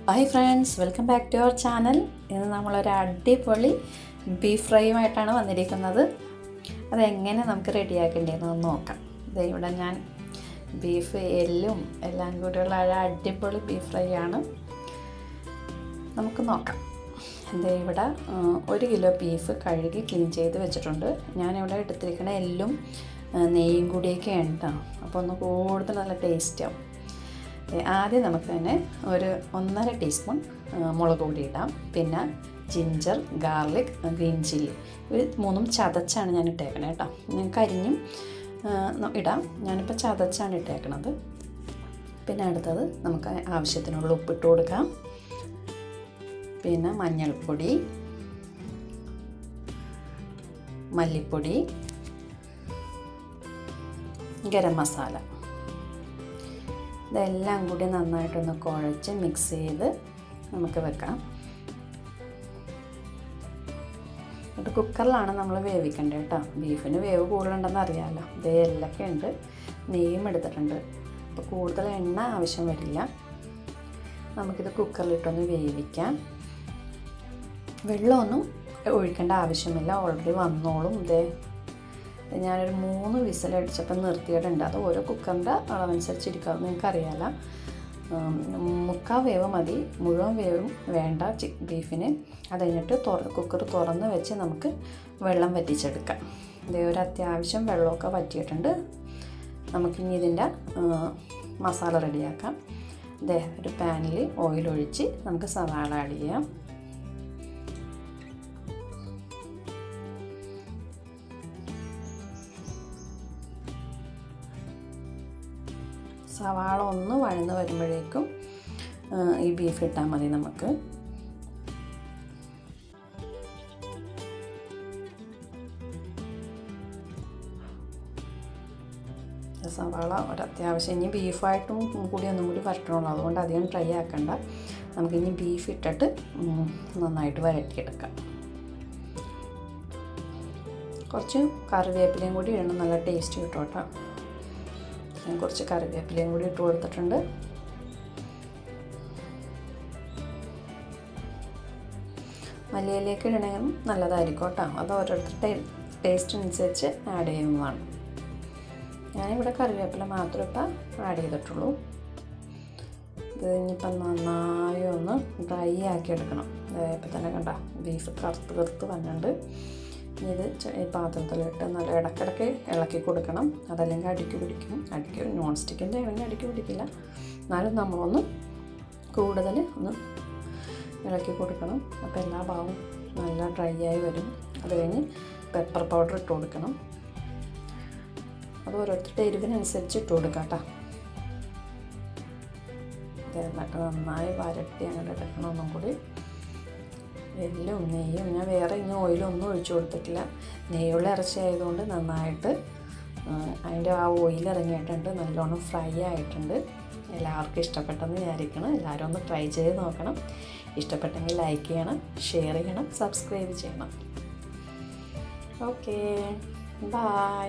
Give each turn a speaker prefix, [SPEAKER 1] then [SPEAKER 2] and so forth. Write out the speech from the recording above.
[SPEAKER 1] Hi friends, welcome back to our channel. ഇന്ന് നമ്മളൊരു അടിപൊളി ബീഫ് ഫ്രൈയുമായിട്ടാണ് വന്നിരിക്കുന്നത്. അതെങ്ങനെ നമുക്ക് റെഡിയാക്കേണ്ടതെന്ന് നോക്കാം. ഇവിടെ ഞാൻ ബീഫ് എല്ലും എല്ലാം കൂടിയുള്ള അടിപൊളി ബീഫ് ഫ്രൈ ആണ്. നമുക്ക് നോക്കാം. ഇവിടെ 1 കിലോ ബീഫ് കഴുകി ക്ലീൻ ചെയ്ത് വെച്ചിട്ടുണ്ട്. ഞാനിവിടെ എടുത്തിരിക്കുന്ന എല്ലും നെയ്യും കൂടിയൊക്കെയാണ് കേട്ടോ. അപ്പോൾ ഒന്ന് കൂടുതൽ നല്ല ടേസ്റ്റാവും. ആദ്യം നമുക്ക് തന്നെ ഒരു 1.5 ടീസ്പൂൺ മുളക് പൊടി ഇടാം. പിന്നെ ജിഞ്ചർ, ഗാർലിക്, ഗ്രീൻ ചില്ലി ഇത് 3 ചതച്ചാണ് ഞാൻ ഇട്ടേക്കണത് കേട്ടോ. നിങ്ങൾക്ക് അരിഞ്ഞും ഇടാം. ഞാനിപ്പോൾ ചതച്ചാണ് ഇട്ടേക്കണത്. പിന്നെ അടുത്തത് നമുക്ക് ആവശ്യത്തിനുള്ള ഉപ്പിട്ട് കൊടുക്കാം. പിന്നെ മഞ്ഞൾപ്പൊടി, മല്ലിപ്പൊടി, ഗരം മസാല ഇതെല്ലാം കൂടി നന്നായിട്ടൊന്ന് കുഴച്ച് മിക്സ് ചെയ്ത് നമുക്ക് വെക്കാം. എന്നിട്ട് കുക്കറിലാണ് നമ്മൾ വേവിക്കേണ്ടത് കേട്ടോ. ബീഫിന് വേവ് കൂടുതലുണ്ടെന്ന് അറിയാമല്ലോ. ഇതേ എല്ലൊക്കെ ഉണ്ട്, നെയ്യും എടുത്തിട്ടുണ്ട്. അപ്പോൾ കൂടുതൽ എണ്ണ ആവശ്യം വരില്ല. നമുക്കിത് കുക്കറിലിട്ടൊന്ന് വേവിക്കാം. വെള്ളമൊന്നും ഒഴിക്കേണ്ട ആവശ്യമില്ല, ഓൾറെഡി വന്നോളും. ഇതേ ഞാനൊരു 3 വിസിലടിച്ചപ്പോൾ നിർത്തിയിട്ടുണ്ട്. അത് ഓരോ കുക്കറിൻ്റെ അളവനുസരിച്ചിരിക്കും, നിങ്ങൾക്കറിയാമല്ലോ. 3/4 വേവ് മതി, മുഴുവൻ വേവും വേണ്ട ബീഫിന്. അത് കഴിഞ്ഞിട്ട് കുക്കർ തുറന്ന് വെച്ച് നമുക്ക് വെള്ളം വറ്റിച്ചെടുക്കാം. ഇതേ ഒരു അത്യാവശ്യം വെള്ളമൊക്കെ വറ്റിയിട്ടുണ്ട്. നമുക്കിനി ഇതിൻ്റെ മസാല റെഡിയാക്കാം. ഇതേ ഒരു പാനിൽ ഓയിൽ ഒഴിച്ച് നമുക്ക് സവാള ആഡ് ചെയ്യാം. സവാള ഒന്ന് വഴന്ന് വരുമ്പോഴേക്കും ഈ ബീഫ് ഇട്ടാൽ മതി. നമുക്ക് സവാള ഒരത്യാവശ്യം ഇനി ബീഫായിട്ടും കൂടി ഒന്നും കൂടി വരട്ടണുള്ളൂ. അതുകൊണ്ട് അധികം ട്രൈ ആക്കണ്ട. നമുക്കിനി ബീഫ് ഇട്ടിട്ട് നന്നായിട്ട് വരട്ടിയെടുക്കാം. കുറച്ച് കറിവേപ്പിലയും കൂടി ഇടണം, നല്ല ടേസ്റ്റ് കിട്ടും കേട്ടോ. ഞാൻ കുറച്ച് കറിവേപ്പിലയും കൂടി ഇട്ട് കൊടുത്തിട്ടുണ്ട്. മല്ലിയിലേക്ക് ഇടണമെങ്കിലും നല്ലതായിരിക്കും കേട്ടോ. അത് ഓരോരുത്തരുടെ ടേസ്റ്റിനനുസരിച്ച് ആഡ് ചെയ്യുന്നതാണ്. ഞാനിവിടെ കറിവേപ്പില മാത്രമേ ഇപ്പം ആഡ് ചെയ്തിട്ടുള്ളൂ. ഇത് ഇനിയിപ്പം നന്നായി ഒന്ന് ഡ്രൈ ആക്കി എടുക്കണം. ഇപ്പം തന്നെ കണ്ട ബീഫ് കറുത്ത് വന്നിട്ടുണ്ട്. ഇത് ഈ പാത്രത്തിലിട്ട് നല്ല ഇടയ്ക്കിടയ്ക്ക് ഇളക്കി കൊടുക്കണം. അതല്ലെങ്കിൽ അടിക്ക് പിടിക്കും. നോൺ സ്റ്റിക്കിൻ്റെ ആണെങ്കിൽ അടിക്ക് പിടിക്കില്ല. എന്നാലും നമ്മളൊന്ന് കൂടുതൽ ഒന്ന് ഇളക്കി കൊടുക്കണം. അപ്പോൾ എല്ലാ ഭാഗവും നല്ല ഡ്രൈ ആയി വരും. അത് കഴിഞ്ഞ് പെപ്പർ പൗഡർ ഇട്ട് കൊടുക്കണം. അത് ഓരോരുത്തരുടെ എരിവിനനുസരിച്ച് ഇട്ട് കൊടുക്കാം കേട്ടോ. എന്നിട്ട് നന്നായി വരട്ടി അങ്ങനെ എടുക്കണം. ഒന്നും കൂടി എല്ലും നെയ്യും ഞാൻ വേറെ ഇനി ഓയിലൊന്നും ഒഴിച്ചു കൊടുത്തിട്ടില്ല. നെയ്യുള്ള ഇറച്ചി ആയതുകൊണ്ട് നന്നായിട്ട് അതിൻ്റെ ആ ഓയിൽ ഇറങ്ങിയിട്ടുണ്ട്, നല്ലോണം ഫ്രൈ ആയിട്ടുണ്ട്. എല്ലാവർക്കും ഇഷ്ടപ്പെട്ടെന്ന് വിചാരിക്കണം. എല്ലാവരും ഒന്ന് ട്രൈ ചെയ്ത് നോക്കണം. ഇഷ്ടപ്പെട്ടെങ്കിൽ ലൈക്ക് ചെയ്യണം, ഷെയർ ചെയ്യണം, സബ്സ്ക്രൈബ് ചെയ്യണം. Okay, by.